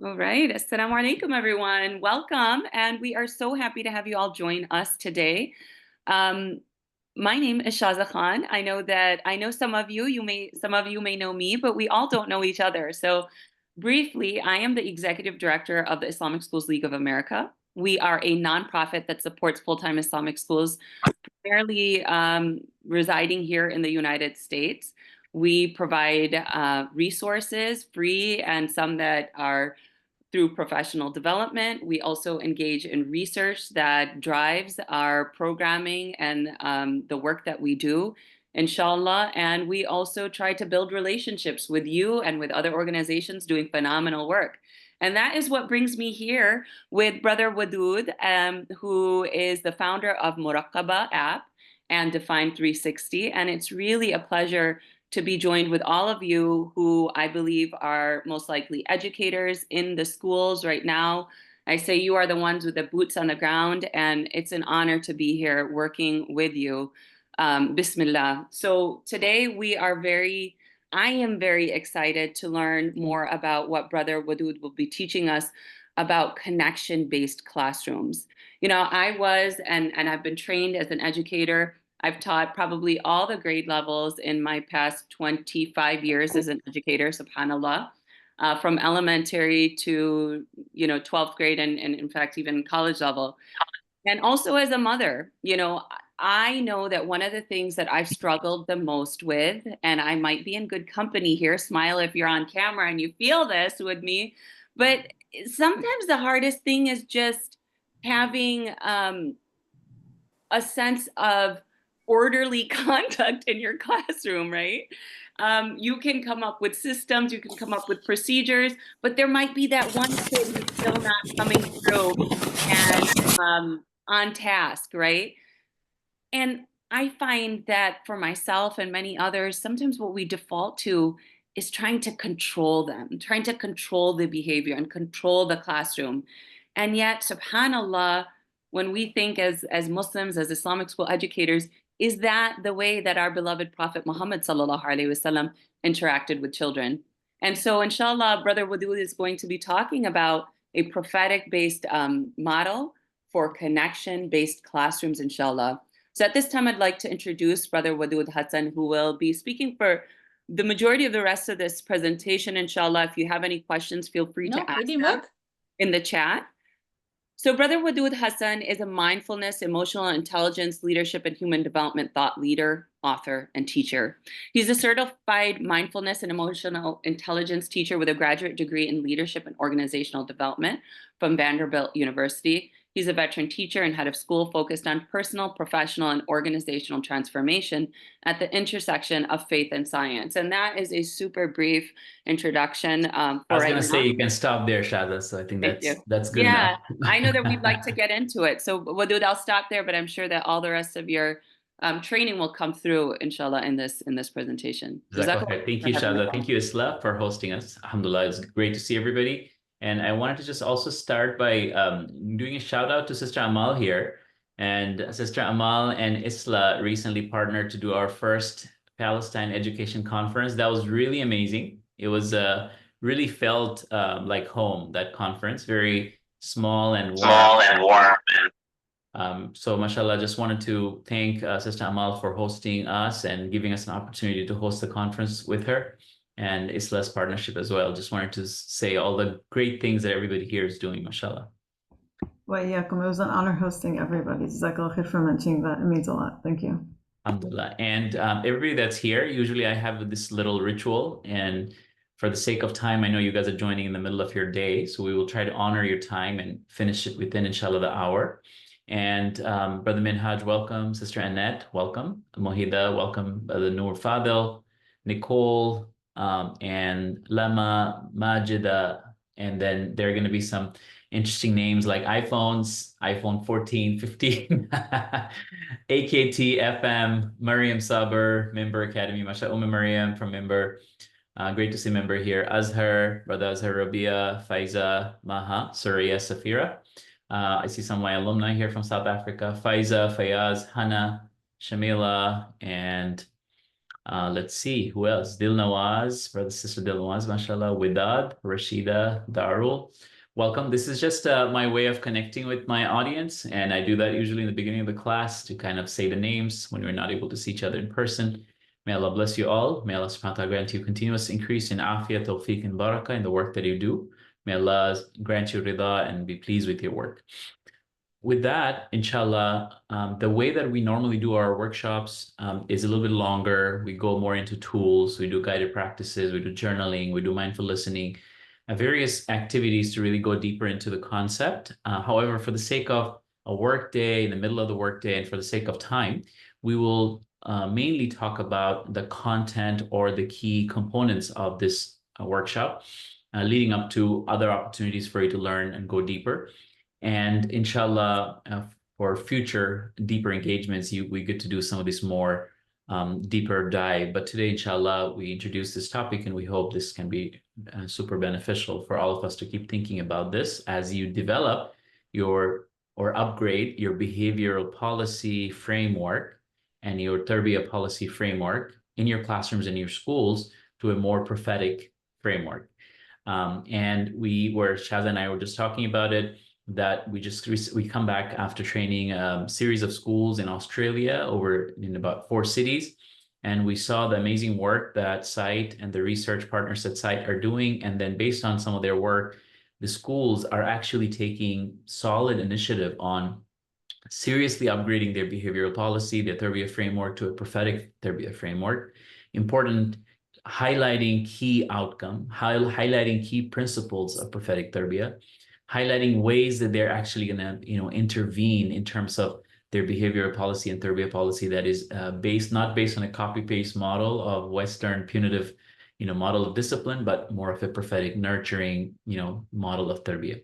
All right. Assalamu alaikum, everyone. Welcome. And we are so happy to have you all join us today. Um, my name is Shaza Khan. I know some of you may know me, but we all don't know each other. So briefly, I am the executive director of the Islamic Schools League of America. We are a nonprofit that supports full-time Islamic schools, primarily residing here in the United States. We provide resources, free and some that are through professional development. We also engage in research that drives our programming and the work that we do, inshallah. And we also try to build relationships with you and with other organizations doing phenomenal work. And that is what brings me here with Brother Wadud, who is the founder of Muraqaba app and Define 360. And it's really a pleasure to be joined with all of you who I believe are most likely educators in the schools right now. I say you are the ones with the boots on the ground, and it's an honor to be here working with you. Bismillah. So today I am very excited to learn more about what Brother Wadud will be teaching us about connection-based classrooms. I was and I've been trained as an educator. I've taught probably all the grade levels in my past 25 years as an educator, subhanAllah, from elementary to 12th grade and in fact even college level. And also as a mother, I know that one of the things that I've struggled the most with, and I might be in good company here, smile if you're on camera and you feel this with me, but sometimes the hardest thing is just having a sense of orderly conduct in your classroom, right? You can come up with systems, you can come up with procedures, but there might be that one kid who's still not coming through and on task, right? And I find that for myself and many others, sometimes what we default to is trying to control them, trying to control the behavior and control the classroom. And yet, subhanAllah, when we think as Muslims, as Islamic school educators, is that the way that our beloved Prophet Muhammad sallallahu alaihi wasallam interacted with children? And so, inshallah, Brother Wadud is going to be talking about a prophetic based model for connection based classrooms, inshallah. So at this time, I'd like to introduce Brother Wadud Hassan, who will be speaking for the majority of the rest of this presentation, inshallah. If you have any questions, feel free to ask them in the chat. So Brother Wadud Hassan is a mindfulness, emotional intelligence, leadership, and human development thought leader, author, and teacher. He's a certified mindfulness and emotional intelligence teacher with a graduate degree in leadership and organizational development from Vanderbilt University. He's a veteran teacher and head of school focused on personal, professional, and organizational transformation at the intersection of faith and science. And that is a super brief introduction I was going to say you can stop there, Shada. So I think Thank you. that's good Yeah, enough. I know that we'd like to get into it. So Wadud, I'll stop there, but I'm sure that all the rest of your training will come through, inshallah, in this presentation. Jazakallah. Thank you, Shada. Thank you, Isla, for hosting us. Alhamdulillah, it's great to see everybody. And I wanted to just also start by doing a shout out to Sister Amal here. And Sister Amal and Isla recently partnered to do our first Palestine Education Conference. That was really amazing. It was really felt like home, that conference, very small and warm. So mashallah, just wanted to thank Sister Amal for hosting us and giving us an opportunity to host the conference with her and Isla's partnership as well. Just wanted to say all the great things that everybody here is doing, mashallah. Well, yeah, it was an honor hosting everybody. Jazakallah khair for mentioning that. It means a lot. Thank you. Alhamdulillah. And everybody that's here, usually I have this little ritual, and for the sake of time, I know you guys are joining in the middle of your day, so we will try to honor your time and finish it within, inshallah, the hour. And Brother Minhaj, welcome. Sister Annette, welcome. Mohida, welcome. Brother Noor Fadel, Nicole, and Lama, Majida. And then there are going to be some interesting names like iPhones, iPhone 14, 15, AKT, FM, Mariam Saber, Member Academy, Masha Mariam from Member. Great to see Member here. Azhar, Brother Azhar Rabia, Faiza, Maha, Surya, Safira. I see some of my alumni here from South Africa. Faiza, Fayaz, Hana, Shamila, and Let's see, who else? Dil Nawaz, brother, sister Dil Nawaz, mashallah. Widad, Rashida, Darul. Welcome. This is just my way of connecting with my audience. And I do that usually in the beginning of the class to kind of say the names when we're not able to see each other in person. May Allah bless you all. May Allah subhanahu wa ta'ala grant you continuous increase in afiyah, tawfiq, and barakah in the work that you do. May Allah grant you rida and be pleased with your work. With that, inshallah, the way that we normally do our workshops is a little bit longer. We go more into tools, we do guided practices, we do journaling, we do mindful listening, various activities to really go deeper into the concept. However, for the sake of a work day, in the middle of the work day, and for the sake of time, we will mainly talk about the content or the key components of this workshop, leading up to other opportunities for you to learn and go deeper. And inshallah, for future deeper engagements, we get to do some of this more deeper dive. But today, inshallah, we introduce this topic, and we hope this can be super beneficial for all of us to keep thinking about this as you develop your or upgrade your behavioral policy framework and your Tarbiyah policy framework in your classrooms and your schools to a more prophetic framework. And Shaz and I were just talking about it, that we come back after training a series of schools in Australia over in about 4 cities. And we saw the amazing work that site and the research partners at site are doing. And then based on some of their work, the schools are actually taking solid initiative on seriously upgrading their behavioral policy, their Tarbiyah framework to a prophetic Tarbiyah framework. Important, highlighting key outcome, highlighting key principles of prophetic Tarbiyah, highlighting ways that they're actually going to, intervene in terms of their behavioral policy and Tarbiyah policy that is not based on a copy-paste model of Western punitive, model of discipline, but more of a prophetic nurturing, model of Tarbiyah.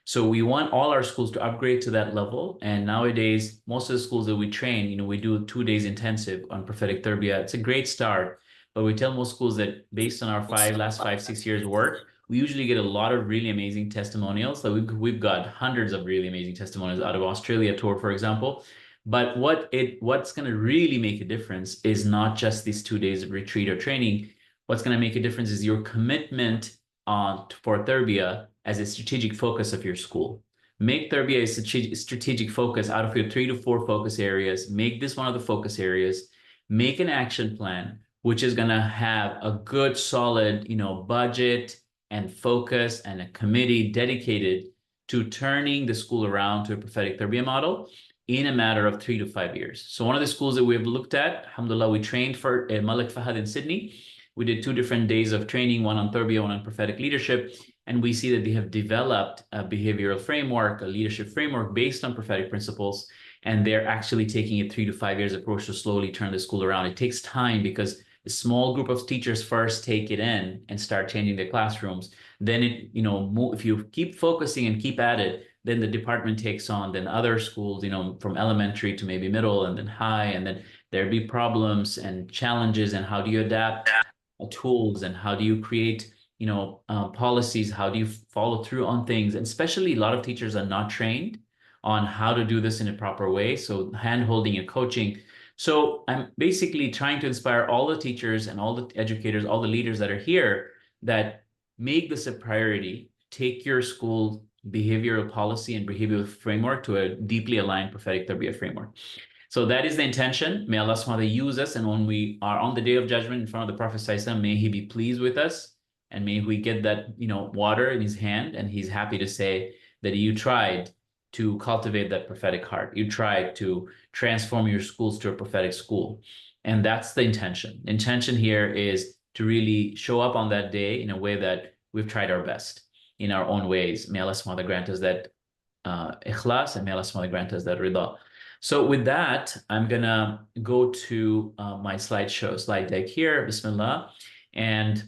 So we want all our schools to upgrade to that level. And nowadays, most of the schools that we train, we do 2 days intensive on prophetic Tarbiyah. It's a great start, but we tell most schools that based on our last 5-6 years work, we usually get a lot of really amazing testimonials. So we've got hundreds of really amazing testimonials out of Australia tour, for example. But what's going to really make a difference is not just these 2 days of retreat or training. What's going to make a difference is your commitment for Tarbiyah as a strategic focus of your school. Make Tarbiyah a strategic focus out of your 3 to 4 focus areas. Make this one of the focus areas. Make an action plan, which is going to have a good, solid, budget and focus and a committee dedicated to turning the school around to a prophetic Tarbiyah model in a matter of 3 to 5 years. So one of the schools that we have looked at, alhamdulillah, we trained for Malik Fahad in Sydney. We did 2 different days of training, one on Tarbiyah, one on prophetic leadership. And we see that they have developed a behavioral framework, a leadership framework based on prophetic principles. And they're actually taking a 3 to 5 years approach to slowly turn the school around. It takes time because a small group of teachers first take it in and start changing their classrooms. Then if you keep focusing and keep at it, then the department takes on, then other schools, from elementary to maybe middle and then high, and then there'd be problems and challenges, and how do you adapt tools, and how do you create policies, how do you follow through on things. And especially a lot of teachers are not trained on how to do this in a proper way, so hand-holding and coaching. So I'm basically trying to inspire all the teachers and all the educators, all the leaders that are here, that make this a priority. Take your school behavioral policy and behavioral framework to a deeply aligned prophetic Tarbiyah framework. So that is the intention. May Allah subhanahu wa ta'ala use us, and when we are on the day of judgment in front of the Prophet sallallahu, may he be pleased with us, and may we get that water in his hand, and he's happy to say that you tried to cultivate that prophetic heart. You tried to transform your schools to a prophetic school. And that's the intention. The intention here is to really show up on that day in a way that we've tried our best in our own ways. May Allah subhanahu wa ta'ala grant us that ikhlas, and may Allah subhanahu wa ta'ala grant us that rida. So with that, I'm gonna go to my slide deck here, Bismillah. And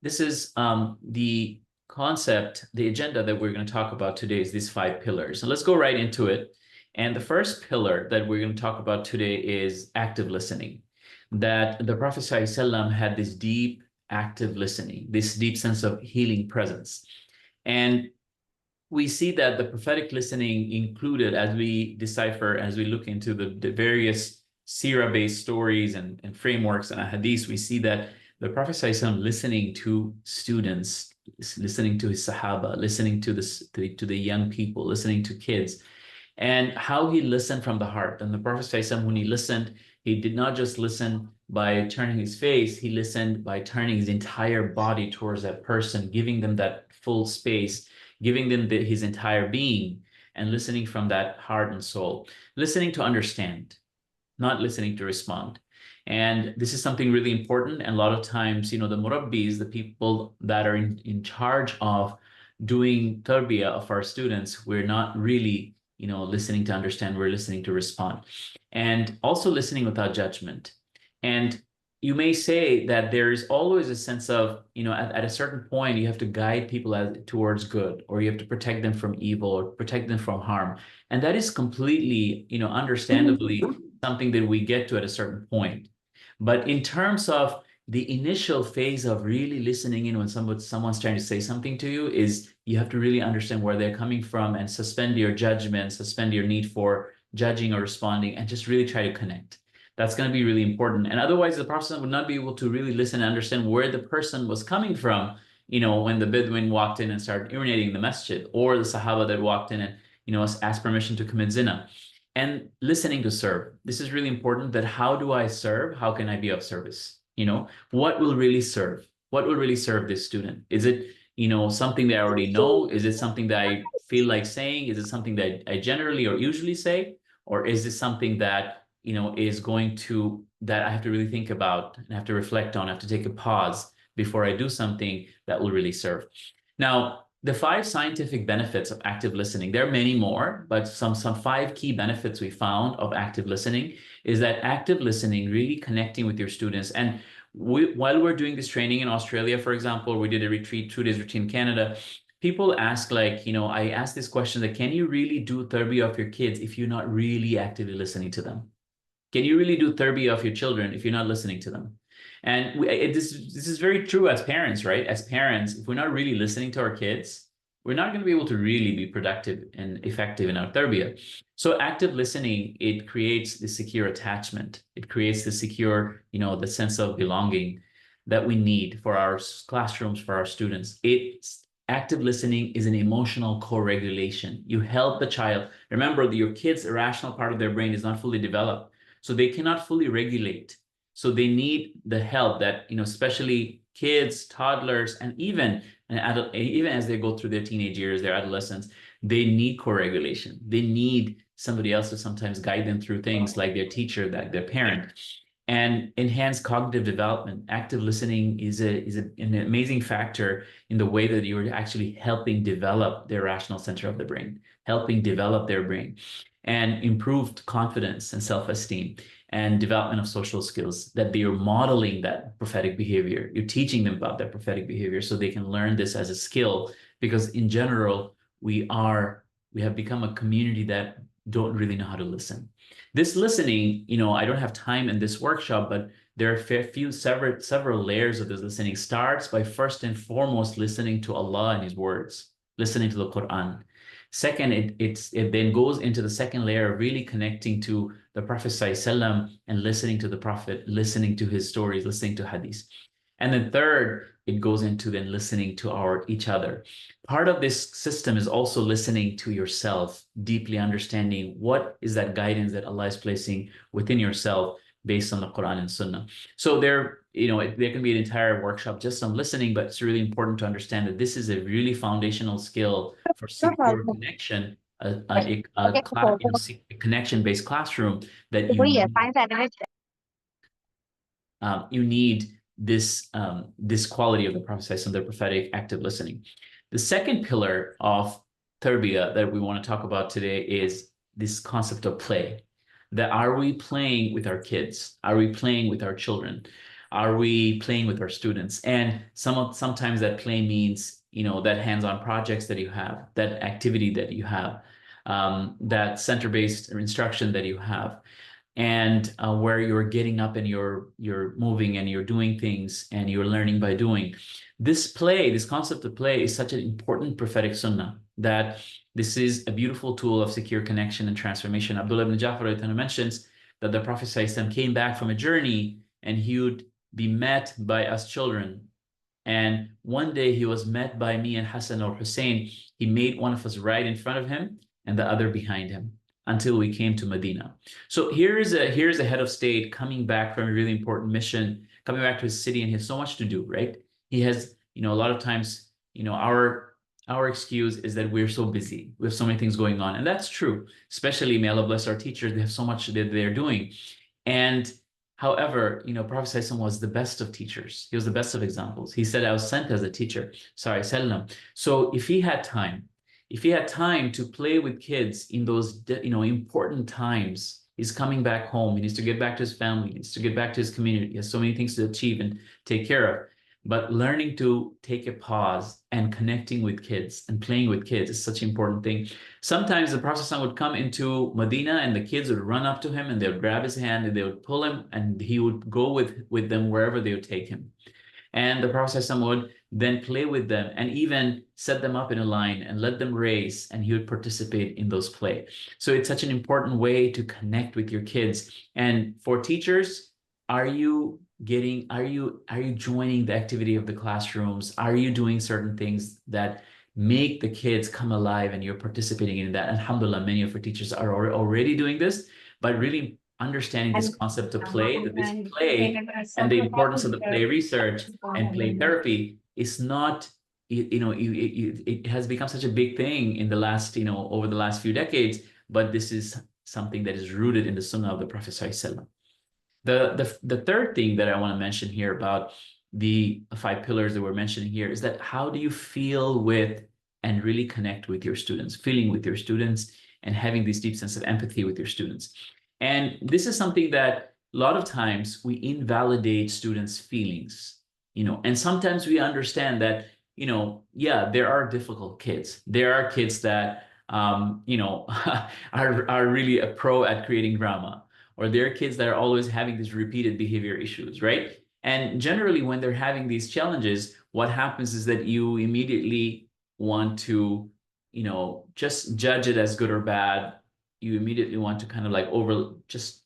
this is the concept, the agenda that we're going to talk about today is these 5 pillars. So let's go right into it. And the first pillar that we're going to talk about today is active listening. That the Prophet ﷺ had this deep active listening, this deep sense of healing presence. And we see that the prophetic listening included, as we decipher, as we look into the various seerah-based stories and frameworks and hadiths, we see that the Prophet ﷺ listening to students, listening to his Sahaba, listening to the young people, listening to kids, and how he listened from the heart. And the Prophet ﷺ, when he listened, he did not just listen by turning his face, he listened by turning his entire body towards that person, giving them that full space, giving them his entire being, and listening from that heart and soul, listening to understand, not listening to respond. And this is something really important. And a lot of times, the murabbis, the people that are in charge of doing tarbiyah of our students, we're not really, listening to understand, we're listening to respond. And also listening without judgment. And you may say that there is always a sense of, at a certain point, you have to guide people towards good, or you have to protect them from evil or protect them from harm. And that is completely, understandably something that we get to at a certain point. But in terms of the initial phase of really listening in when someone's trying to say something to you, is you have to really understand where they're coming from and suspend your judgment, suspend your need for judging or responding, and just really try to connect. That's going to be really important. And otherwise, the person would not be able to really listen and understand where the person was coming from, when the Bedouin walked in and started urinating in the masjid, or the Sahaba that walked in and, asked permission to commit zina. And listening to serve. This is really important, that how do I serve? How can I be of service? What will really serve? What will really serve this student? Is it, something that I already know? Is it something that I feel like saying? Is it something that I generally or usually say? Or is this something that, is going to, that I have to really think about and have to reflect on, I have to take a pause before I do something that will really serve? Now, the 5 scientific benefits of active listening, there are many more, but some 5 key benefits we found of active listening is that active listening, really connecting with your students. And while we're doing this training in Australia, for example, we did a retreat, 2 days retreat in Canada. People ask, I asked this question, that can you really do tarbiyah of your kids if you're not really actively listening to them? Can you really do tarbiyah of your children if you're not listening to them? And this is very true as parents, right? As parents, if we're not really listening to our kids, we're not going to be able to really be productive and effective in our tarbiyah. So active listening, it creates the secure attachment. It creates the secure, the sense of belonging that we need for our classrooms, for our students. Active listening is an emotional co-regulation. You help the child. Remember that your kid's irrational part of their brain is not fully developed, so they cannot fully regulate. So they need the help that, especially kids, toddlers, and even as they go through their teenage years, their adolescence, they need co-regulation. They need somebody else to sometimes guide them through things, like their teacher, that their parent. And enhanced cognitive development. Active listening is an amazing factor in the way that you're actually helping develop their rational center of the brain, helping develop their brain, and improved confidence and self-esteem, and development of social skills, that you're modeling that prophetic behavior. You're teaching them about that prophetic behavior so they can learn this as a skill, because in general, we have become a community that don't really know how to listen. This listening, I don't have time in this workshop, but there are several layers of this listening. Starts by first and foremost listening to Allah and His words, listening to the Quran. Second, it then goes into the second layer of really connecting to the Prophet ﷺ and listening to the Prophet, listening to his stories, listening to hadith. And then third, it goes into then listening to each other. Part of this system is also listening to yourself, deeply understanding what is that guidance that Allah is placing within yourself based on the Quran and Sunnah. So there can be an entire workshop just on listening, but it's really important to understand that this is a really foundational skill for secure connection, a connection-based classroom that you need this quality of the process and the prophetic active listening. The second pillar of Tarbiyah that we want to talk about today is this concept of play. That are we playing with our kids? Are we playing with our children? Are we playing with our students? And sometimes that play means, that hands-on projects that you have, that activity that you have, that center-based instruction that you have, and where you're getting up and you're moving and you're doing things and you're learning by doing. This concept of play is such an important prophetic sunnah, that this is a beautiful tool of secure connection and transformation. Abdullah ibn Ja'far mentions that the Prophet ﷺ came back from a journey and he would be met by us children. And one day he was met by me and Hassan or Hussein. He made one of us right in front of him and the other behind him until we came to Medina. So here's a head of state coming back from a really important mission, coming back to his city, and he has so much to do, right? He has, a lot of times, our excuse is that we're so busy. We have so many things going on. And that's true, especially may Allah bless our teachers. They have so much that they're doing. And however, Prophet ﷺ was the best of teachers. He was the best of examples. He said, I was sent as a teacher. Sorry, Sallam. So if he had time to play with kids in those, important times, he's coming back home. He needs to get back to his family. He needs to get back to his community. He has so many things to achieve and take care of. But learning to take a pause and connecting with kids and playing with kids is such an important thing. Sometimes the Prophet ﷺ would come into Medina and the kids would run up to him and they would grab his hand and they would pull him and he would go with them wherever they would take him. And the Prophet ﷺ would then play with them and even set them up in a line and let them race, and he would participate in those play. So it's such an important way to connect with your kids. And for teachers, are you joining the activity of the classrooms? Are you doing certain things that make the kids come alive and you're participating in that? Alhamdulillah, many of our teachers are already doing this, but really understanding this concept of play, that this play and the importance of the play research and play therapy is not, it has become such a big thing in the last, over the last few decades, but this is something that is rooted in the Sunnah of the Prophet ﷺ. The third thing that I want to mention here about the 5 pillars that we're mentioning here is that how do you feel with and really connect with your students, feeling with your students and having this deep sense of empathy with your students. And this is something that a lot of times we invalidate students' feelings, and sometimes we understand that, yeah, there are difficult kids. There are kids that, are really a pro at creating drama, or there are kids that are always having these repeated behavior issues, right? And generally, when they're having these challenges, what happens is that you immediately want to, just judge it as good or bad. You immediately want to kind of like just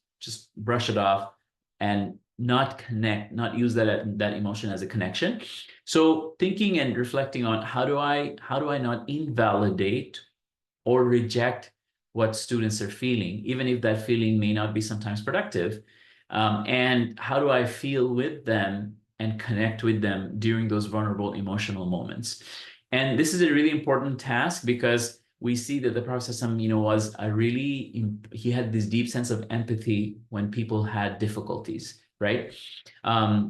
brush it off and not connect, not use that emotion as a connection. So thinking and reflecting on how do I not invalidate or reject what students are feeling, even if that feeling may not be sometimes productive. And how do I feel with them and connect with them during those vulnerable emotional moments? And this is a really important task because we see that the Prophet was he had this deep sense of empathy when people had difficulties, right? That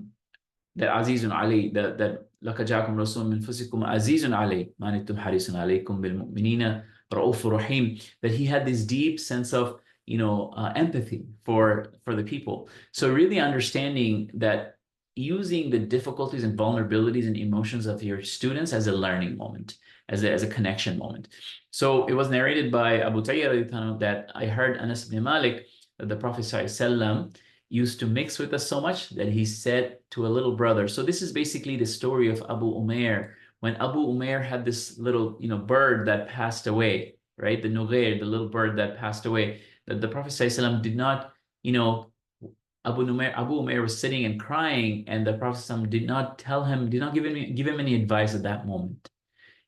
Azizun Ali, that لَقَدْ جَاءَكُمْ رَسُولٌ مِّنْ أَنفُسِكُمْ عَزِيزٌ عَلَيْهِ مَا عَنِتُّمْ حَرِيصٌ عَلَيْكُمْ بِالْمُؤْمِنِينَ رَءُوفٌ رَحِيمٌ, that he had this deep sense of empathy for the people. So really understanding that, using the difficulties and vulnerabilities and emotions of your students as a learning moment, as a connection moment. So it was narrated by Abu Tayyar that I heard Anas ibn Malik that the Prophet ﷺ used to mix with us so much that he said to a little brother. So this is basically the story of Abu Umair. When Abu Umair had this little, bird that passed away, right? The Nughair, the little bird that passed away, that the Prophet ﷺ did not, Abu Umair was sitting and crying, and the Prophet ﷺ did not give him any advice at that moment.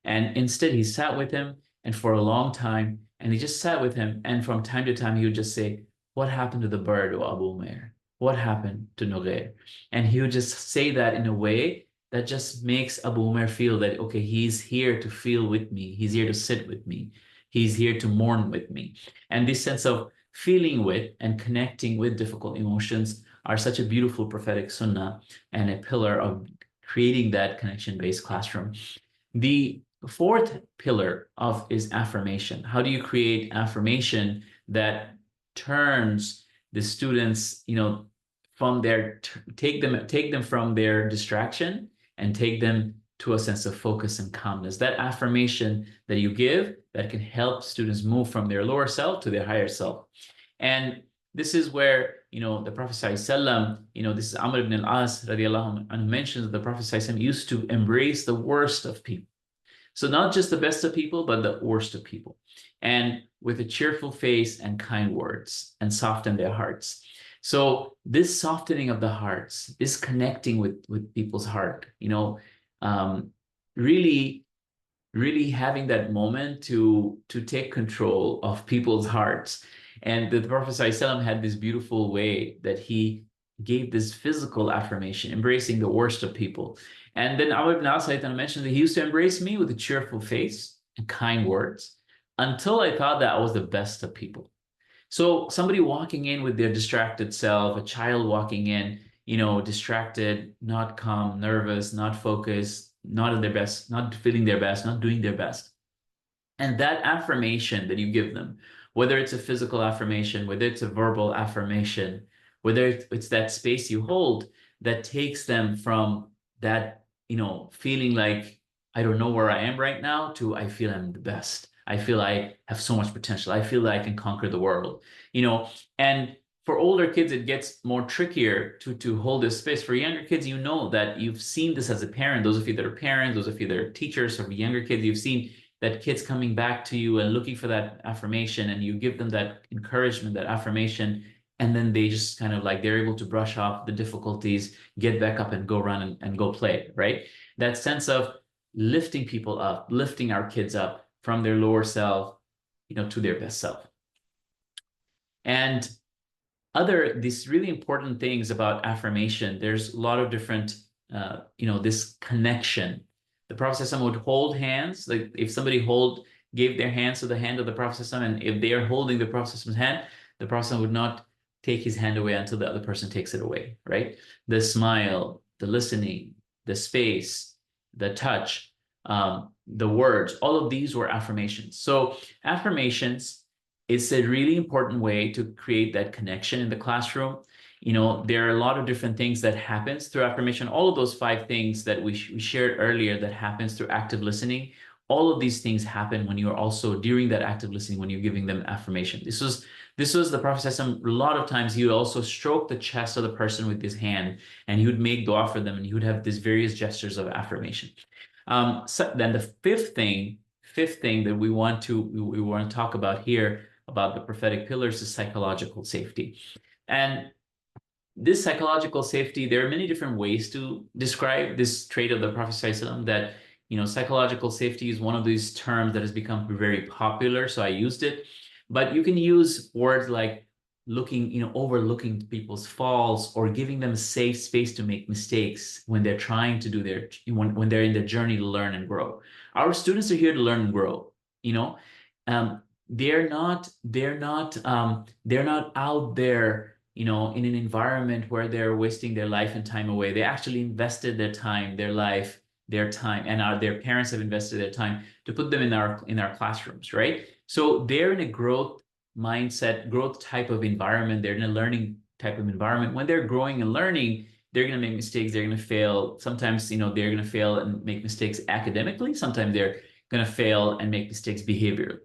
And instead he sat with him and for a long time, and he just sat with him. And from time to time, he would just say, what happened to the bird, O Abu Umair? What happened to Nughair? And he would just say that in a way that just makes Abu Umair feel that, okay, he's here to feel with me. He's here to sit with me. He's here to mourn with me. And this sense of feeling with and connecting with difficult emotions are such a beautiful prophetic sunnah and a pillar of creating that connection-based classroom. The fourth pillar is affirmation. How do you create affirmation that turns the students, from take them from their distraction and take them to a sense of focus and calmness? That affirmation that you give that can help students move from their lower self to their higher self. And this is where, the Prophet ﷺ, this is Amr ibn al-As radiallahu anhu mentions the Prophet ﷺ used to embrace the worst of people. So not just the best of people, but the worst of people. And with a cheerful face and kind words and soften their hearts. So this softening of the hearts, this connecting with people's heart, um, really, really having that moment to take control of people's hearts. And the Prophet ﷺ had this beautiful way that he gave this physical affirmation, embracing the worst of people. And then Amr ibn As mentioned that he used to embrace me with a cheerful face and kind words until I thought that I was the best of people. So somebody walking in with their distracted self, a child walking in, distracted, not calm, nervous, not focused, not at their best, not feeling their best, not doing their best. And that affirmation that you give them, whether it's a physical affirmation, whether it's a verbal affirmation, whether it's that space you hold that takes them from that, feeling like I don't know where I am right now to I feel I'm the best. I feel I have so much potential. I feel that I can conquer the world, and for older kids, it gets more trickier to hold this space. For younger kids, that you've seen this as a parent. Those of you that are parents, those of you that are teachers, or younger kids, you've seen that kids coming back to you and looking for that affirmation, and you give them that encouragement, that affirmation, and then they just kind of like they're able to brush off the difficulties, get back up and go run and go play, right? That sense of lifting people up, lifting our kids up from their lower self, to their best self. And these really important things about affirmation, there's a lot of different, this connection. The Prophet ﷺ would hold hands, like if somebody gave their hands to the hand of the Prophet ﷺ, and if they are holding the Prophet ﷺ's hand, the Prophet ﷺ would not take his hand away until the other person takes it away, right? The smile, the listening, the space, the touch, the words, all of these were affirmations. So affirmations, it's a really important way to create that connection in the classroom. There are a lot of different things that happens through affirmation. All of those 5 things that we shared earlier that happens through active listening, all of these things happen when you're also during that active listening, when you're giving them affirmation. This was the Prophet ﷺ, a lot of times he would also stroke the chest of the person with his hand, and he would make dua for them, and he would have these various gestures of affirmation. So then the fifth thing that we want to talk about here about the prophetic pillars is psychological safety. And this psychological safety, there are many different ways to describe this trait of the Prophet ﷺ, that, psychological safety is one of these terms that has become very popular. So I used it, but you can use words like overlooking people's faults, or giving them a safe space to make mistakes when they're trying to do when they're in their journey to learn and grow. Our students are here to learn and grow, they're not out there, in an environment where they're wasting their life and time away. They actually invested their time, their life, their time, and their parents have invested their time to put them in our classrooms, right? So they're in a growth mindset, growth type of environment. They're in a learning type of environment. When they're growing and learning, they're going to make mistakes. They're going to fail. Sometimes, they're going to fail and make mistakes academically. Sometimes they're going to fail and make mistakes behaviorally.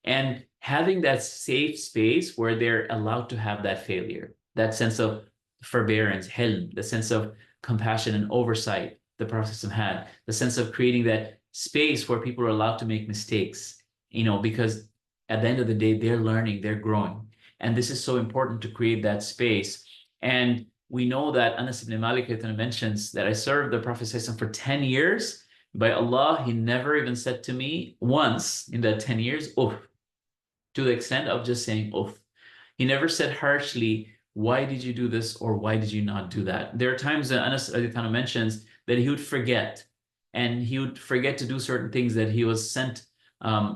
And having that safe space where they're allowed to have that failure, that sense of forbearance, hilm, the sense of compassion and oversight the Prophet had, the sense of creating that space where people are allowed to make mistakes, because at the end of the day, they're learning, they're growing. And this is so important to create that space. And we know that Anas ibn Malik mentions that I served the Prophet for 10 years. By Allah, he never even said to me once in that 10 years, "Oof," to the extent of just saying, "Oof." He never said harshly, "Why did you do this?" or "Why did you not do that?" There are times that Anas mentions that he would forget, and he would forget to do certain things that he was sent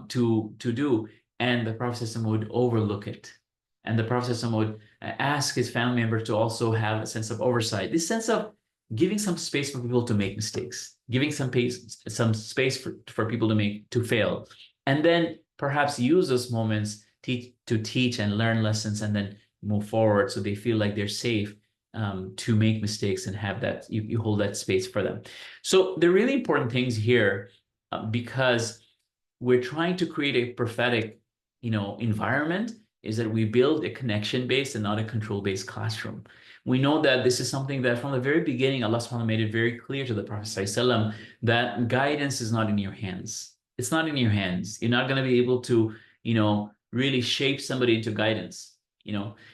to do, and the Prophet would overlook it. And the Prophet would ask his family member to also have a sense of oversight, this sense of giving some space for people to make mistakes, giving some space for people to fail, and then perhaps use those moments to teach and learn lessons, and then move forward so they feel like they're safe to make mistakes and have that, you hold that space for them. So the really important things here, because we're trying to create a prophetic, environment, is that we build a connection-based and not a control-based classroom. We know that this is something that from the very beginning, Allah subhanahu wa ta'ala made it very clear to the Prophet ﷺ that guidance is not in your hands. It's not in your hands. You're not going to be able to, really shape somebody into guidance,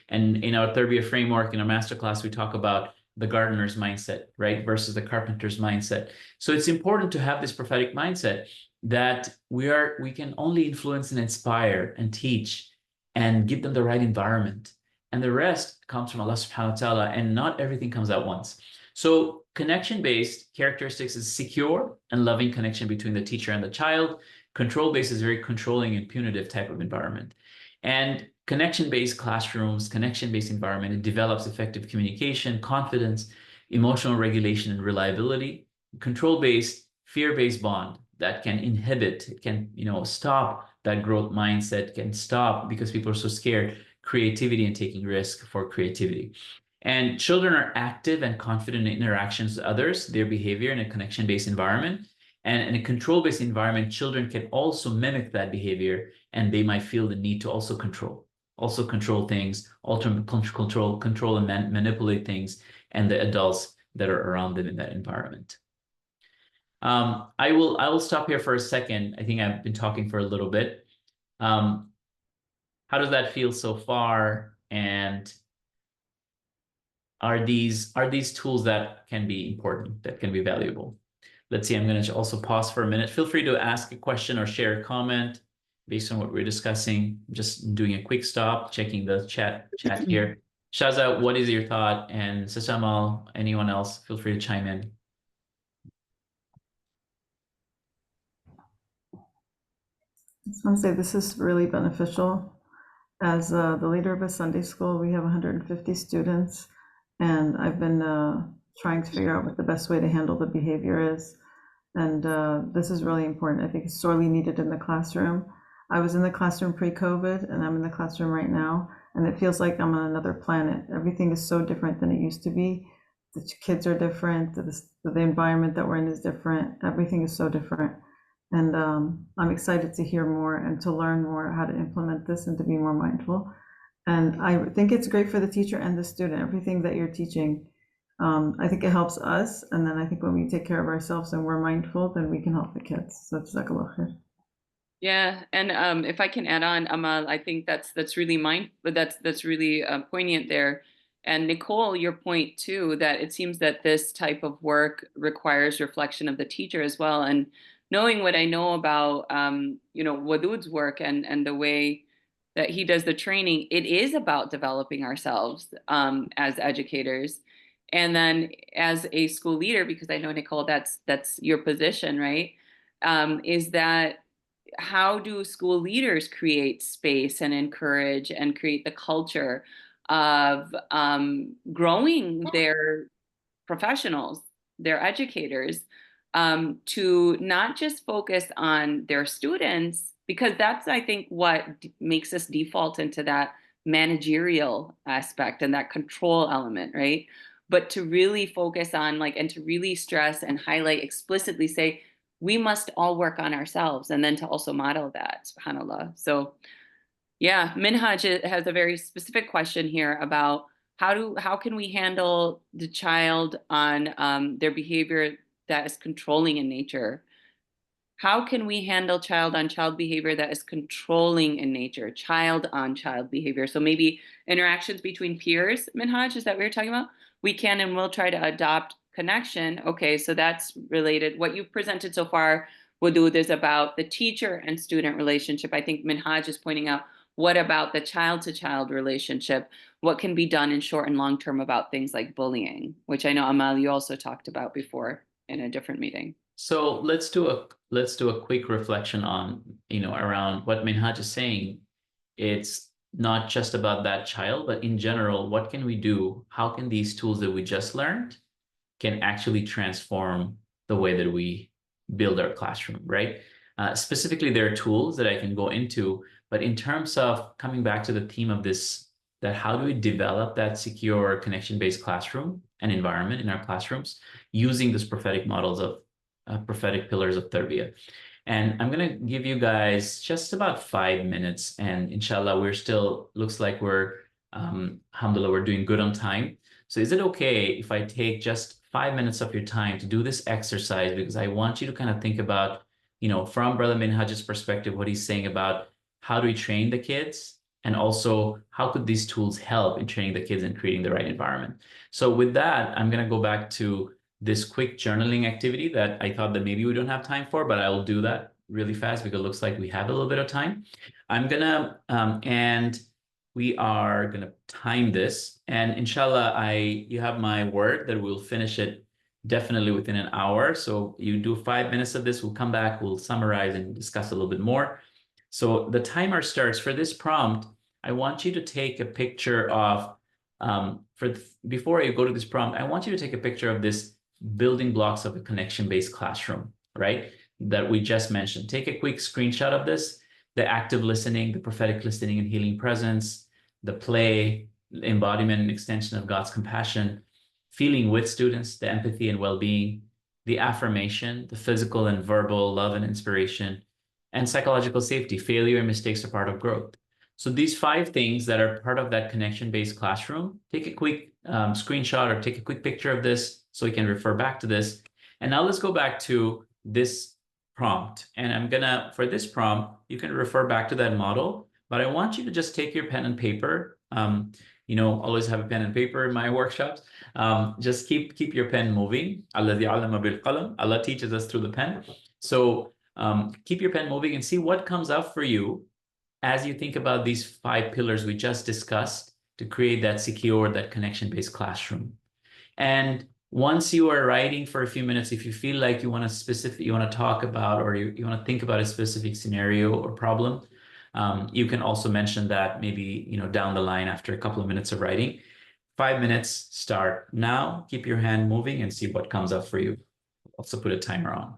And in our Tarbiyah framework, in our masterclass, we talk about the gardener's mindset, right, versus the carpenter's mindset. So it's important to have this prophetic mindset that we can only influence and inspire and teach and give them the right environment. And the rest comes from Allah subhanahu wa ta'ala, and not everything comes at once. So connection-based characteristics is secure and loving connection between the teacher and the child. Control-based is very controlling and punitive type of environment. And connection-based classrooms, connection-based environment, it develops effective communication, confidence, emotional regulation, and reliability. Control-based, fear-based bond that can inhibit, can, stop that growth mindset, can stop because people are so scared, creativity and taking risk for creativity. And children are active and confident in interactions with others, their behavior in a connection-based environment. And in a control-based environment, children can also mimic that behavior, and they might feel the need to also control things, control and manipulate things, and the adults that are around them in that environment. I will stop here for a second. I think I've been talking for a little bit. How does that feel so far? And are these tools that can be important, that can be valuable? Let's see, I'm going to also pause for a minute. Feel free to ask a question or share a comment based on what we're discussing. I'm just doing a quick stop, checking the chat here. Shaza, what is your thought? And Sasamal, anyone else, feel free to chime in. I just want to say this is really beneficial. As the leader of a Sunday school, we have 150 students, and I've been trying to figure out what the best way to handle the behavior is. And this is really important. I think it's sorely needed in the classroom. I was in the classroom pre-COVID, and I'm in the classroom right now, and it feels like I'm on another planet. Everything is so different than it used to be. The kids are different. The environment that we're in is different. Everything is so different. And I'm excited to hear more and to learn more how to implement this and to be more mindful. And I think it's great for the teacher and the student, everything that you're teaching. I think it helps us. And then I think when we take care of ourselves and we're mindful, then we can help the kids. So jazakallah khair. Yeah, and if I can add on, Amal, I think that's really that's really poignant there. And Nicole, your point too, that it seems that this type of work requires reflection of the teacher as well. And knowing what I know about, Wadud's work and the way that he does the training, it is about developing ourselves as educators. And then as a school leader, because I know Nicole, that's your position, right? Is that how do school leaders create space and encourage and create the culture of growing their professionals, their educators, to not just focus on their students, because that's, I think, what makes us default into that managerial aspect and that control element, right? But to really focus on, like, and to really stress and highlight explicitly say, we must all work on ourselves, and then to also model that, subhanAllah. So yeah, Minhaj has a very specific question here about how can we handle the child on their behavior that is controlling in nature? How can we handle child on child behavior that is controlling in nature, child on child behavior? So maybe interactions between peers, Minhaj, is that what you're talking about? We can and will try to adopt connection. Okay, so that's related. What you've presented so far, Wadud, is about the teacher and student relationship. I think Minhaj is pointing out, what about the child to child relationship? What can be done in short and long term about things like bullying, which I know, Amal, you also talked about before in a different meeting. So let's do a quick reflection on, around what Minhaj is saying. It's not just about that child, but in general, what can we do? How can these tools that we just learned can actually transform the way that we build our classroom, right? Specifically, there are tools that I can go into, but in terms of coming back to the theme of this, that how do we develop that secure connection-based classroom and environment in our classrooms using these prophetic models of prophetic pillars of Tarbiyah. And I'm going to give you guys just about 5 minutes, and inshallah, looks like alhamdulillah, we're doing good on time. So is it okay if I take just 5 minutes of your time to do this exercise? Because I want you to kind of think about from Brother Minhaj's perspective, what he's saying about how do we train the kids, and also how could these tools help in training the kids and creating the right environment. So with that, I'm going to go back to this quick journaling activity that I thought that maybe we don't have time for, but I will do that really fast because it looks like we have a little bit of time. I'm gonna and we are gonna time this, and inshallah, you have my word that we'll finish it definitely within an hour. So you do 5 minutes of this, we'll come back, we'll summarize and discuss a little bit more. So the timer starts for this prompt. I want you to take a picture of before you go to this prompt, I want you to take a picture of this building blocks of a connection-based classroom, right? That we just mentioned. Take a quick screenshot of this, the active listening, the prophetic listening and healing presence, the play, embodiment and extension of God's compassion, feeling with students, the empathy and well-being, the affirmation, the physical and verbal love and inspiration, and psychological safety. Failure and mistakes are part of growth. So these 5 things that are part of that connection-based classroom, take a quick screenshot or take a quick picture of this so we can refer back to this. And now let's go back to this prompt. And for this prompt, you can refer back to that model, but I want you to just take your pen and paper. Always have a pen and paper in my workshops. Just keep your pen moving. Allah teaches us through the pen. So keep your pen moving and see what comes up for you as you think about these 5 pillars we just discussed to create that secure, that connection-based classroom. And once you are writing for a few minutes, if you feel like you want to talk about, or you want to think about a specific scenario or problem, you can also mention that maybe, down the line after a couple of minutes of writing. 5 minutes start now. Keep your hand moving and see what comes up for you. Also put a timer on.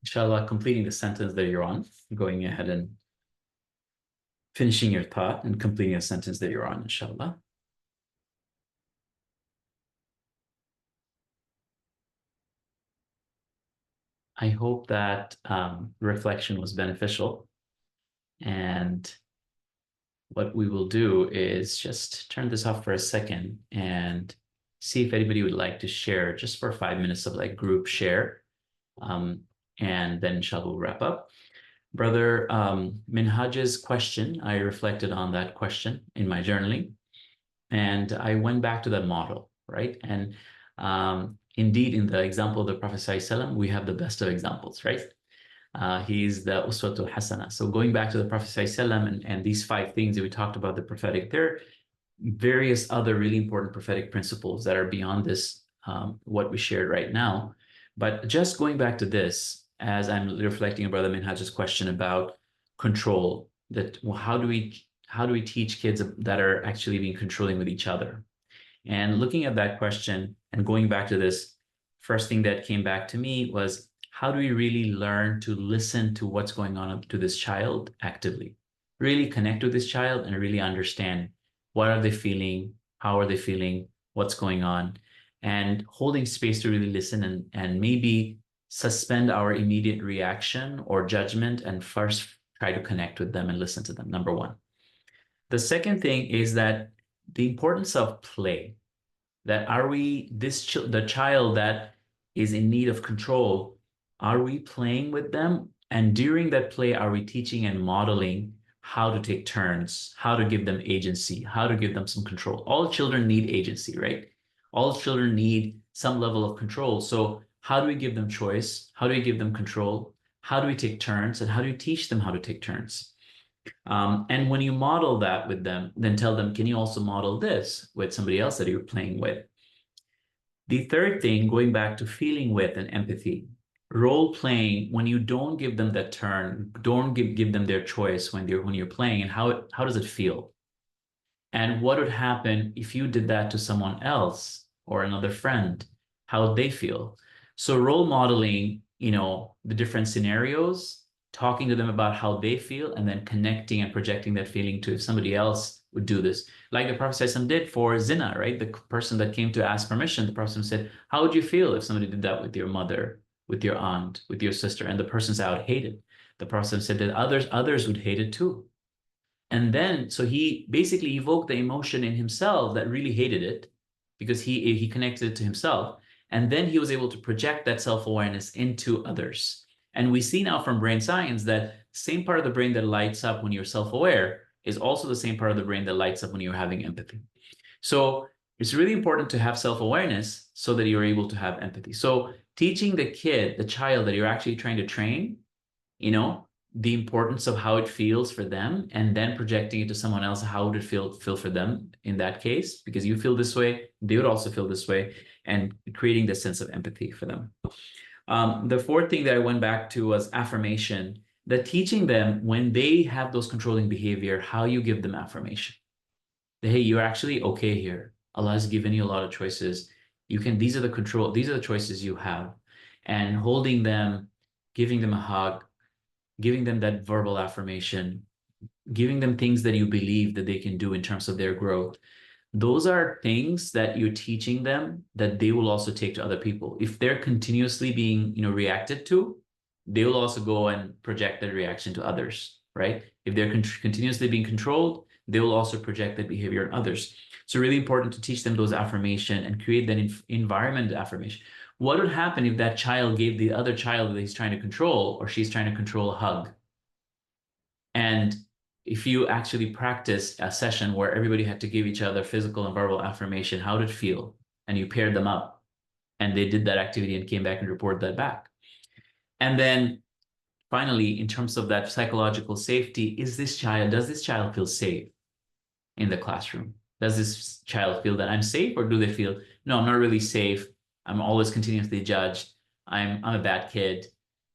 Inshallah, completing the sentence that you're on, going ahead and finishing your thought and completing a sentence that you're on, inshallah. I hope that reflection was beneficial. And what we will do is just turn this off for a second and see if anybody would like to share just for 5 minutes of like group share. And then inshallah we'll wrap up. Brother Minhaj's question, I reflected on that question in my journaling. And I went back to that model, right? And indeed, in the example of the Prophet ﷺ, we have the best of examples, right? He's the Uswatul Hasana. So going back to the Prophet ﷺ and these 5 things that we talked about, the prophetic, there are various other really important prophetic principles that are beyond this, what we shared right now. But just going back to this, as I'm reflecting on Brother Minhaj's question about control, that well, how do we teach kids that are actually being controlling with each other? And looking at that question and going back to this, first thing that came back to me was, how do we really learn to listen to what's going on to this child actively? Really connect with this child and really understand what are they feeling, how are they feeling, what's going on, and holding space to really listen and maybe suspend our immediate reaction or judgment and first try to connect with them and listen to them, number one. The second thing is that the importance of play, that are we the child that is in need of control, are we playing with them? And during that play, are we teaching and modeling how to take turns, how to give them agency, how to give them some control? All children need agency, right? All children need some level of control. So how do we give them choice? How do we give them control? How do we take turns? And how do you teach them how to take turns? And when you model that with them, then tell them, can you also model this with somebody else that you're playing with? The third thing, going back to feeling with and empathy, role playing, when you don't give them that turn, don't give them their choice when you're playing, and how does it feel? And what would happen if you did that to someone else or another friend? How would they feel? So role modeling, the different scenarios, talking to them about how they feel, and then connecting and projecting that feeling to if somebody else would do this. Like the Prophet ﷺ did for zina, right? The person that came to ask permission, the Prophet said, how would you feel if somebody did that with your mother, with your aunt, with your sister? And the person said, I would hate it. The Prophet said that others would hate it too. And then, so he basically evoked the emotion in himself that really hated it because he connected it to himself. And then he was able to project that self-awareness into others. And we see now from brain science that same part of the brain that lights up when you're self-aware is also the same part of the brain that lights up when you're having empathy. So it's really important to have self-awareness so that you're able to have empathy. So teaching the child that you're actually trying to train, the importance of how it feels for them, and then projecting it to someone else, how would it feel for them in that case? Because you feel this way, they would also feel this way, and creating this sense of empathy for them. The fourth thing that I went back to was affirmation, that teaching them when they have those controlling behavior, how you give them affirmation. That, hey, you're actually okay here. Allah has given you a lot of choices. These are the choices you have. And holding them, giving them a hug, giving them that verbal affirmation, giving them things that you believe that they can do in terms of their growth. Those are things that you're teaching them that they will also take to other people. If they're continuously being, reacted to, they will also go and project that reaction to others, right? If they're continuously being controlled, they will also project that behavior on others. So really important to teach them those affirmation and create that environment affirmation. What would happen if that child gave the other child that he's trying to control or she's trying to control a hug? And if you actually practice a session where everybody had to give each other physical and verbal affirmation, how did it feel? And you paired them up and they did that activity and came back and reported that back. And then finally, in terms of that psychological safety, does this child feel safe in the classroom? Does this child feel that I'm safe, or do they feel, no, I'm not really safe. I'm always continuously judged. I'm a bad kid.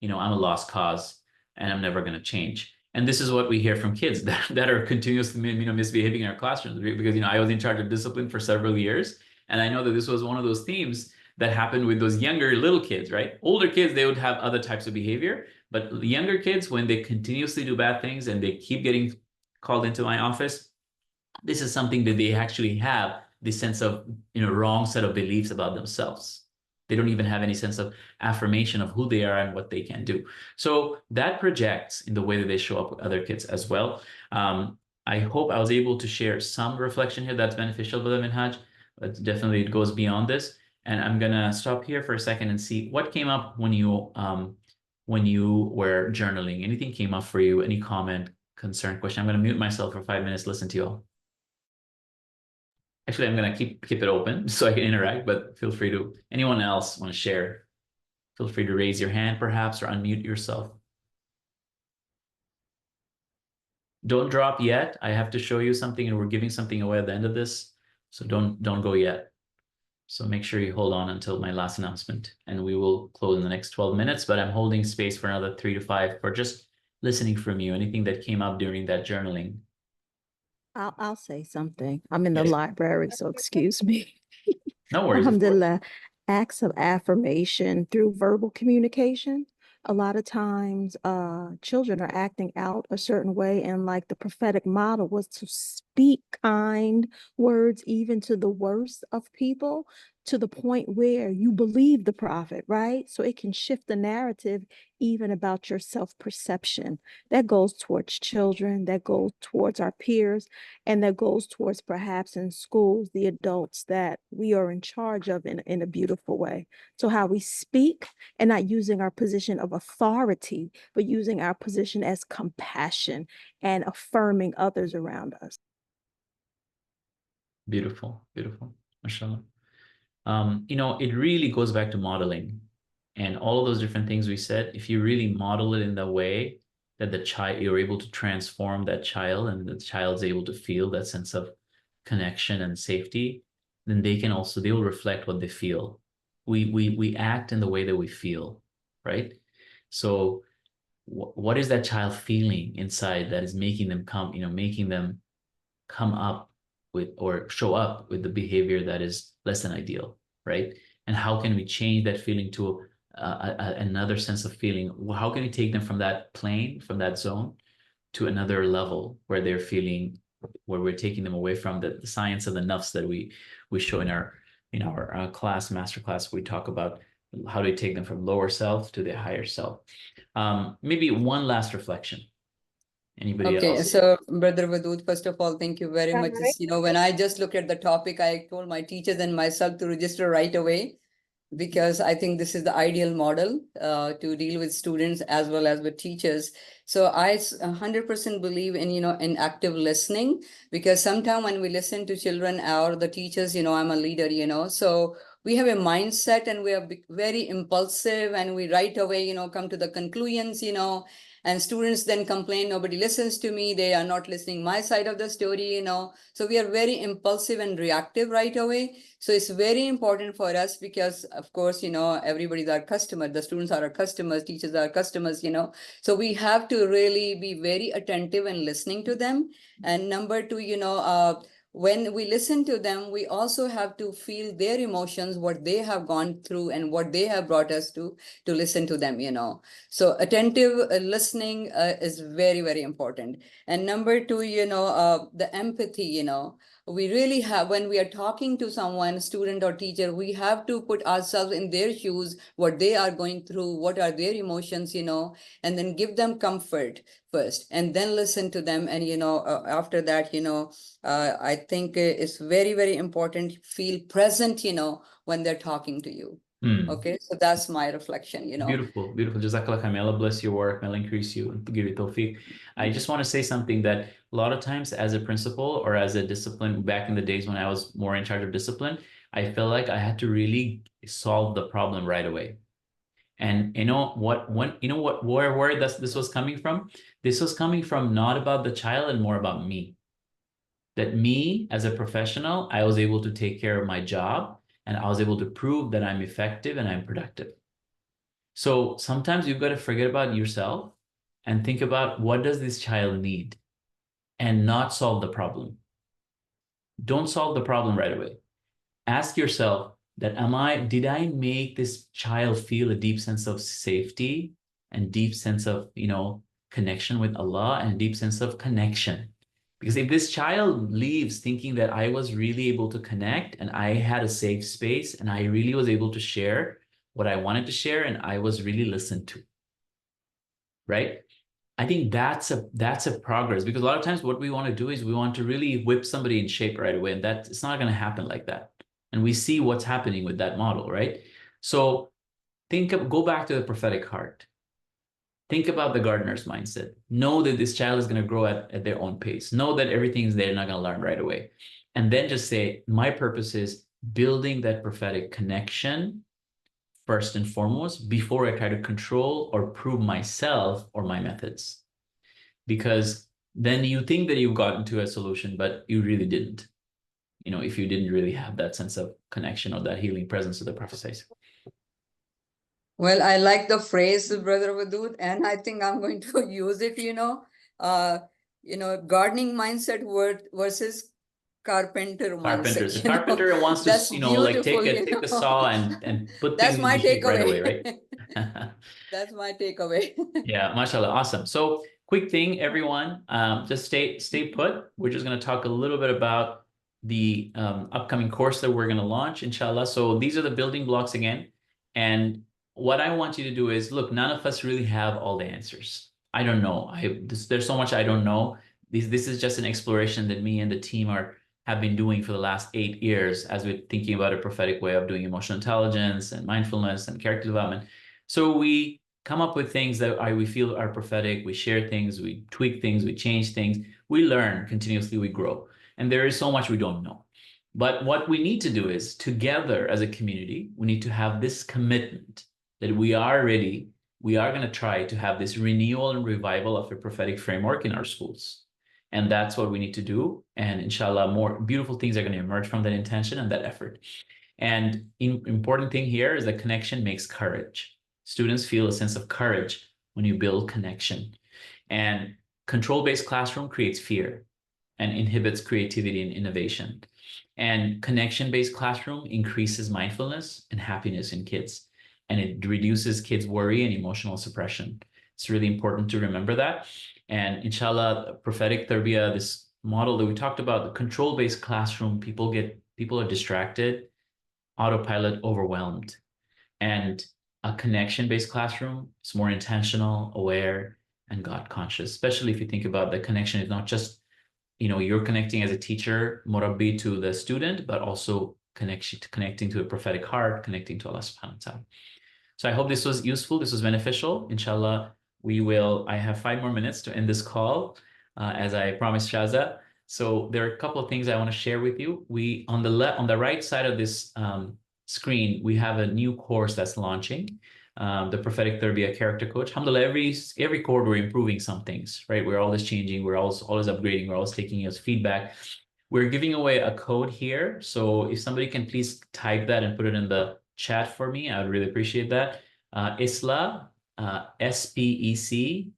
I'm a lost cause and I'm never going to change. And this is what we hear from kids that are continuously, misbehaving in our classrooms, because, I was in charge of discipline for several years. And I know that this was one of those themes that happened with those younger little kids, right? Older kids, they would have other types of behavior, but younger kids, when they continuously do bad things and they keep getting called into my office, this is something that they actually have this sense of, wrong set of beliefs about themselves. They don't even have any sense of affirmation of who they are and what they can do. So that projects in the way that they show up with other kids as well. I hope I was able to share some reflection here that's beneficial for the Minhaj, but definitely it goes beyond this. And I'm gonna stop here for a second and see what came up when you were journaling. Anything came up for you? Any comment, concern, question? I'm gonna mute myself for 5 minutes, listen to you all. Actually, I'm gonna keep it open so I can interact, but feel free to, anyone else want to share, feel free to raise your hand perhaps or unmute yourself. Don't drop yet. I have to show you something and we're giving something away at the end of this. So don't go yet. So make sure you hold on until my last announcement and we will close in the next 12 minutes, but I'm holding space for another 3 to 5 for just listening from you. Anything that came up during that journaling. I'll say something. I'm in the Yes. library, so excuse me. No worries. Alhamdulillah, acts of affirmation through verbal communication. A lot of times, children are acting out a certain way, and like the prophetic model was to speak kind words even to the worst of people, to the point where you believe the prophet, right? So it can shift the narrative even about your self-perception. That goes towards children, that goes towards our peers, and that goes towards perhaps in schools, the adults that we are in charge of in a beautiful way. So how we speak and not using our position of authority, but using our position as compassion and affirming others around us. Beautiful, beautiful, mashallah. It really goes back to modeling and all of those different things we said. If you really model it in the way that the child, you're able to transform that child and the child's able to feel that sense of connection and safety, then they will reflect what they feel. We act in the way that we feel, right? So what is that child feeling inside that is making them come up with or show up with the behavior that is less than ideal, right? And how can we change that feeling to another sense of feeling? How can we take them from that plane, from that zone, to another level where they're feeling, where we're taking them away from the science of the nafs that we show in our master class. We talk about how do we take them from lower self to the higher self. Maybe one last reflection. Anybody Okay, else? so Brother Wadood, first of all, thank you very much. When I just looked at the topic, I told my teachers and myself to register right away, because I think this is the ideal model to deal with students as well as with teachers. So I 100% believe in, in active listening, because sometimes when we listen to children or the teachers, I'm a leader, so we have a mindset and we are very impulsive and we right away, come to the conclusions, and students then complain, nobody listens to me, they are not listening my side of the story, so we are very impulsive and reactive right away. So it's very important for us because, of course, everybody's our customer, the students are our customers, teachers are our customers, so we have to really be very attentive and listening to them. And number two, when we listen to them, we also have to feel their emotions, what they have gone through and what they have brought us to listen to them, So attentive listening is very, very important. And number two, the empathy, we really have, when we are talking to someone, student or teacher, we have to put ourselves in their shoes, what they are going through, what are their emotions, and then give them comfort first, and then listen to them. And, after that, I think it's very, very important, feel present, when they're talking to you. Okay, so that's my reflection, Beautiful, beautiful. Jazakallah khair. May Allah bless your work. May Allah increase you and give you tawfiq. I just want to say something that a lot of times as a principal or as a discipline, back in the days when I was more in charge of discipline, I felt like I had to really solve the problem right away. And where this was coming from? This was coming from not about the child and more about me. That me as a professional, I was able to take care of my job and I was able to prove that I'm effective and I'm productive. So sometimes you've got to forget about yourself and think about what does this child need and not solve the problem. Don't solve the problem right away. Ask yourself, Did I make this child feel a deep sense of safety and deep sense of, connection with Allah and deep sense of connection? Because if this child leaves thinking that I was really able to connect and I had a safe space and I really was able to share what I wanted to share and I was really listened to, right? I think that's a progress, because a lot of times what we want to do is we want to really whip somebody in shape right away, and that it's not going to happen like that. And we see what's happening with that model, right? So go back to the prophetic heart. Think about the gardener's mindset. Know that this child is going to grow at their own pace. Know that everything's they're not going to learn right away. And then just say, my purpose is building that prophetic connection first and foremost before I try to control or prove myself or my methods. Because then you think that you've gotten to a solution, but you really didn't. If you didn't really have that sense of connection or that healing presence of the prophecies. Well, I like the phrase, Brother Wadud, and I think I'm going to use it, gardening mindset versus carpenter Carpenter. mindset. The carpenter wants That's to, like beautiful, take the saw and put That's things my into shape right away, takeaway. right? That's my takeaway. Yeah, mashallah, awesome. So quick thing, everyone, just stay put. We're just going to talk a little bit about the upcoming course that we're going to launch, inshallah. So these are the building blocks again. And what I want you to do is, look, none of us really have all the answers. I don't know. There's so much I don't know. This is just an exploration that me and the team have been doing for the last 8 years as we're thinking about a prophetic way of doing emotional intelligence and mindfulness and character development. So we come up with things that we feel are prophetic. We share things, we tweak things, we change things. We learn continuously, we grow. And there is so much we don't know. But what we need to do is, together as a community, we need to have this commitment that we are ready. We are going to try to have this renewal and revival of a prophetic framework in our schools. And that's what we need to do. And inshallah, more beautiful things are going to emerge from that intention and that effort. And important thing here is that connection makes courage. Students feel a sense of courage when you build connection. And control-based classroom creates fear and inhibits creativity and innovation. And connection-based classroom increases mindfulness and happiness in kids. And it reduces kids' worry and emotional suppression. It's really important to remember that. And inshallah, prophetic tarbiyah, this model that we talked about, the control-based classroom, people are distracted, autopilot, overwhelmed. And a connection-based classroom is more intentional, aware, and God conscious, especially if you think about the connection is not just, you're connecting as a teacher, murabbi, to the student, but also connecting to a prophetic heart, connecting to Allah subhanahu wa ta'ala. So I hope this was useful. This was beneficial. Inshallah, I have 5 more minutes to end this call, as I promised Shaza. So there are a couple of things I want to share with you. On the right side of this screen, we have a new course that's launching, the Prophetic Tarbiyah Character Coach. Alhamdulillah, every quarter we're improving some things, right? We're always changing, we're always upgrading, we're always taking as feedback. We're giving away a code here. So if somebody can please type that and put it in the chat for me, I would really appreciate that. ISLA, SPEC,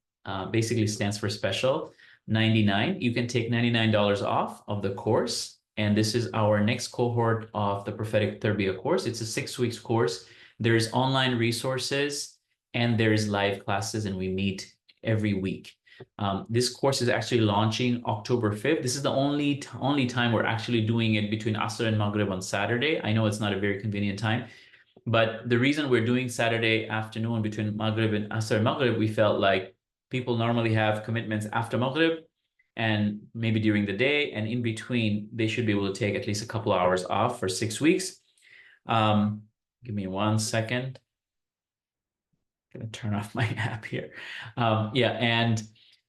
basically stands for special, 99. You can take $99 off of the course. And this is our next cohort of the Prophetic Tarbiyah course. It's a 6 weeks course. There's online resources and there's live classes, and we meet every week. This course is actually launching October 5th. This is the only time we're actually doing it between Asr and Maghrib on Saturday. I know it's not a very convenient time, but the reason we're doing Saturday afternoon between Maghrib and Asr and Maghrib, we felt like people normally have commitments after Maghrib and maybe during the day, and in between, they should be able to take at least a couple of hours off for 6 weeks. Give me 1 second. I'm gonna turn off my app here. And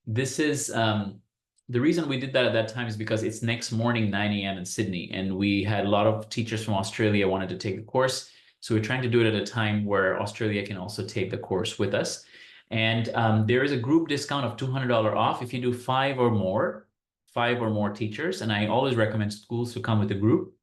this is the reason we did that at that time is because it's next morning, 9 a.m. in Sydney, and we had a lot of teachers from Australia wanted to take the course. So we're trying to do it at a time where Australia can also take the course with us. And there is a group discount of $200 off if you do 5 or more teachers. And I always recommend schools to come with a group.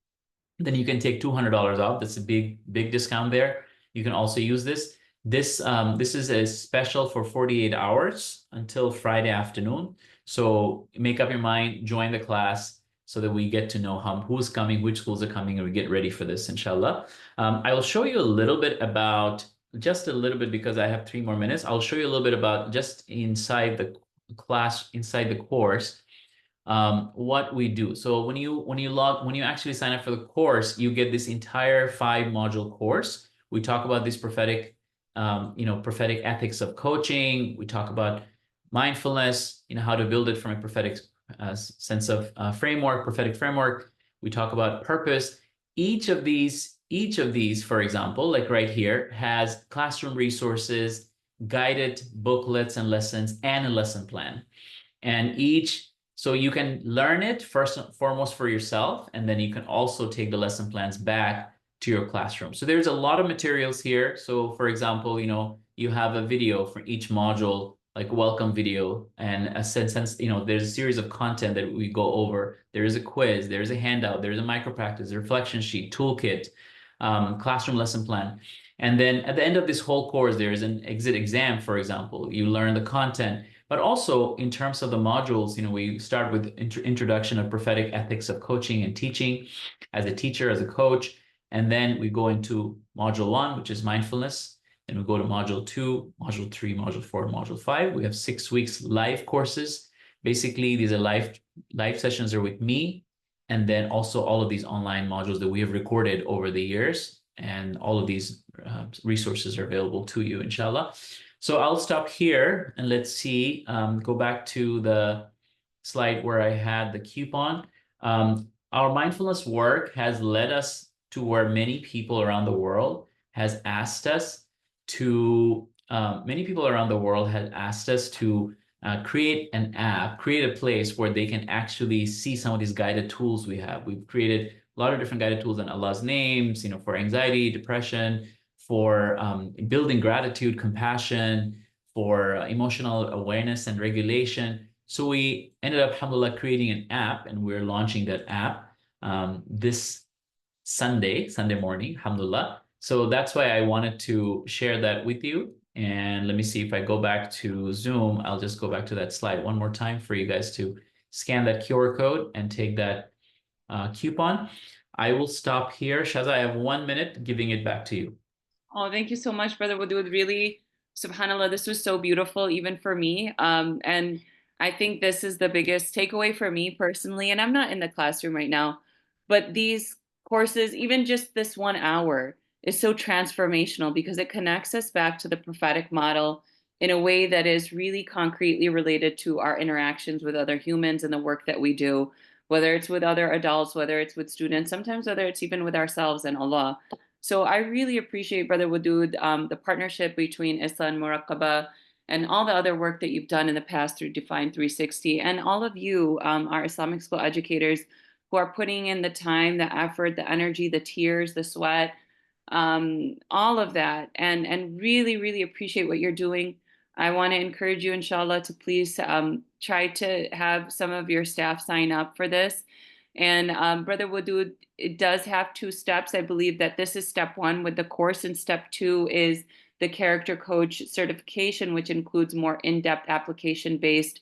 Then you can take $200 off. That's a big discount there. You can also use this. This is a special for 48 hours until Friday afternoon. So make up your mind, join the class. so that we get to know who's coming, which schools are coming, and we get ready for this, inshallah. I will show you a little bit about, just a little bit, because I have 3 more minutes. I'll show you a little bit about just inside the class, inside the course, what we do. So when you actually sign up for the course, you get this entire 5-module course. We talk about this prophetic, prophetic ethics of coaching. We talk about mindfulness, how to build it from a prophetic sense of framework, prophetic framework. We talk about purpose. Each of these, for example, like right here, has classroom resources, guided booklets and lessons, and a lesson plan. And so you can learn it first and foremost for yourself, and then you can also take the lesson plans back to your classroom. So there's a lot of materials here. So for example, you have a video for each module, like a welcome video, and a sense, there's a series of content that we go over. There is a quiz, there's a handout, there's a micro practice, a reflection sheet, toolkit, classroom lesson plan. And then at the end of this whole course, there is an exit exam, for example. You learn the content. But also in terms of the modules, we start with introduction of prophetic ethics of coaching and teaching as a teacher, as a coach. And then we go into module 1, which is mindfulness. Then we go to module 2, module 3, module 4, module 5. We have 6 weeks live courses. Basically, these are live sessions are with me. And then also all of these online modules that we have recorded over the years. And all of these resources are available to you, inshallah. So I'll stop here and let's see, go back to the slide where I had the coupon. Our mindfulness work has led us to where many people around the world has asked us to, create an app, create a place where they can actually see some of these guided tools we have. We've created a lot of different guided tools on Allah's names, for anxiety, depression, for building gratitude, compassion, for emotional awareness and regulation. So we ended up, alhamdulillah, creating an app, and we're launching that app this Sunday morning, alhamdulillah. So that's why I wanted to share that with you. And let me see, if I go back to Zoom, I'll just go back to that slide one more time for you guys to scan that QR code and take that coupon. I will stop here. Shaza, I have 1 minute, giving it back to you. Oh, thank you so much, Brother Wadud. Really, subhanAllah, this was so beautiful, even for me. And I think this is the biggest takeaway for me personally. And I'm not in the classroom right now, but these courses, even just this 1 hour, is so transformational because it connects us back to the prophetic model in a way that is really concretely related to our interactions with other humans and the work that we do, whether it's with other adults, whether it's with students, sometimes whether it's even with ourselves and Allah. So I really appreciate, Brother Wadud, the partnership between ISLA and Muraqaba and all the other work that you've done in the past through Define 360, and all of you, our Islamic school educators, who are putting in the time, the effort, the energy, the tears, the sweat, all of that, and really, really appreciate what you're doing. I want to encourage you, inshallah, to please try to have some of your staff sign up for this. And Brother Wadud, it does have 2 steps. I believe that this is step 1 with the course, and step 2 is the character coach certification, which includes more in-depth application-based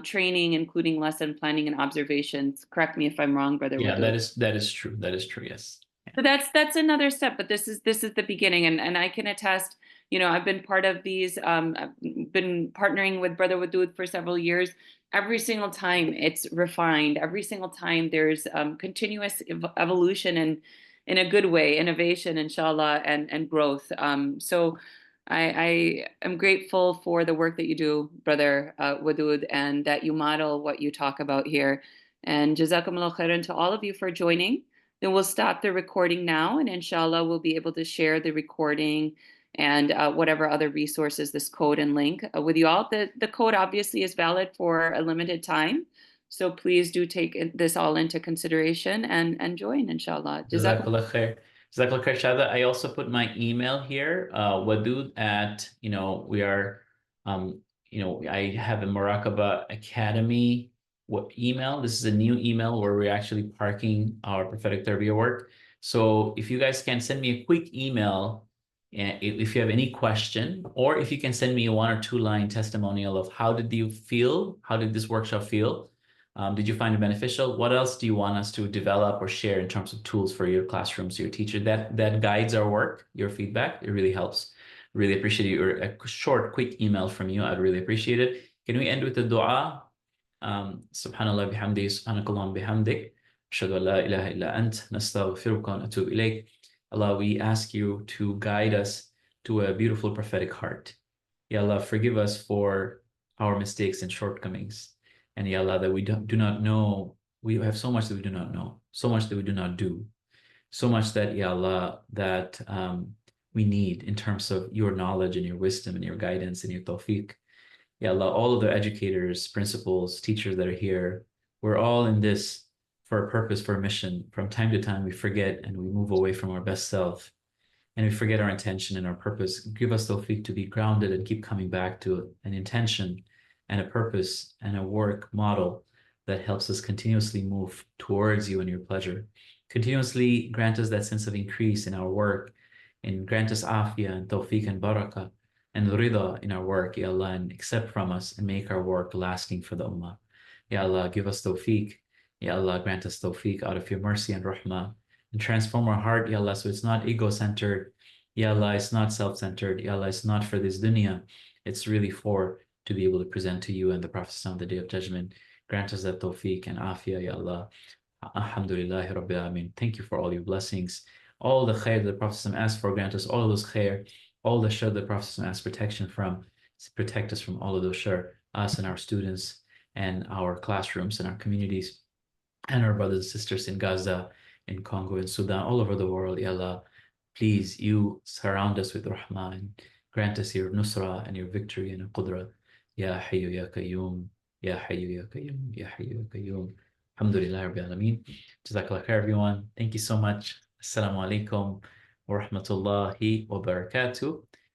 training, including lesson planning and observations. Correct me if I'm wrong, Brother Yeah, Wadud. that is true. That is true. Yes. So that's another step, but this is the beginning, and I can attest. I've been part of these. I've been partnering with Brother Wadud for several years. Every single time it's refined. Every single time there's continuous evolution and in a good way, innovation, inshallah, and growth. So I am grateful for the work that you do, Brother Wadud, and that you model what you talk about here. And jazakumullah khairan to all of you for joining. Then we'll stop the recording now, and inshallah, we'll be able to share the recording and whatever other resources, this code and link with you all. The code obviously is valid for a limited time. So please do take this all into consideration and join, inshallah. Jazakallah khair. Jazakallah khair, Shada. I also put my email here, Wadud at, we are, I have a Muraqaba Academy email. This is a new email where we're actually parking our prophetic Tarbiyah work. So if you guys can send me a quick email, if you have any question, or if you can send me a 1 or 2 line testimonial of how did you feel, how did this workshop feel, Did you find it beneficial? What else do you want us to develop or share in terms of tools for your classrooms, your teacher? That guides our work, your feedback. It really helps. Really appreciate your a short, quick email from you. I'd really appreciate it. Can we end with the dua? Subhanallah bihamdi, subhanakallah bihamdik. Ashhadu an la ilaha illa ant, nastaghfiruka wa natubu ilayk. Allah, we ask you to guide us to a beautiful prophetic heart. Ya Allah, forgive us for our mistakes and shortcomings. And Ya Allah, that we do not know, we have so much that we do not know, so much that we do not do, so much that, Ya Allah, that we need in terms of your knowledge and your wisdom and your guidance and your tawfiq. Ya Allah, all of the educators, principals, teachers that are here, we're all in this for a purpose, for a mission. From time to time, we forget and we move away from our best self and we forget our intention and our purpose. Give us tawfiq to be grounded and keep coming back to an intention and a purpose and a work model that helps us continuously move towards you and your pleasure. Continuously grant us that sense of increase in our work and grant us afiyah and tawfiq and barakah and rida in our work, Ya Allah, and accept from us and make our work lasting for the ummah. Ya Allah, give us tawfiq. Ya Allah, grant us tawfiq out of your mercy and rahmah and transform our heart, Ya Allah, so it's not ego-centered. Ya Allah, it's not self-centered. Ya Allah, it's not for this dunya. It's really for to be able to present to you and the Prophet on the Day of Judgment. Grant us that tawfiq and afiyah, Ya Allah. Alhamdulillahi Rabbil Alameen. Thank you for all your blessings. All the khair that the Prophet asked for, grant us all of those khair. All the shar that the Prophet asked protection from. Protect us from all of those shar, us and our students and our classrooms and our communities and our brothers and sisters in Gaza, in Congo, in Sudan, all over the world, Ya Allah. Please, you surround us with rahmah and grant us your nusra and your victory and your qudra. Ya Hayyu Ya Qayyum, Ya Hayyu Ya Qayyum, Ya Hayyu Ya Qayyum. Alhamdulillah Rabbil Alameen. Jazakallah khair, everyone. Thank you so much. Assalamu alaikum wa rahmatullahi wa barakatuh.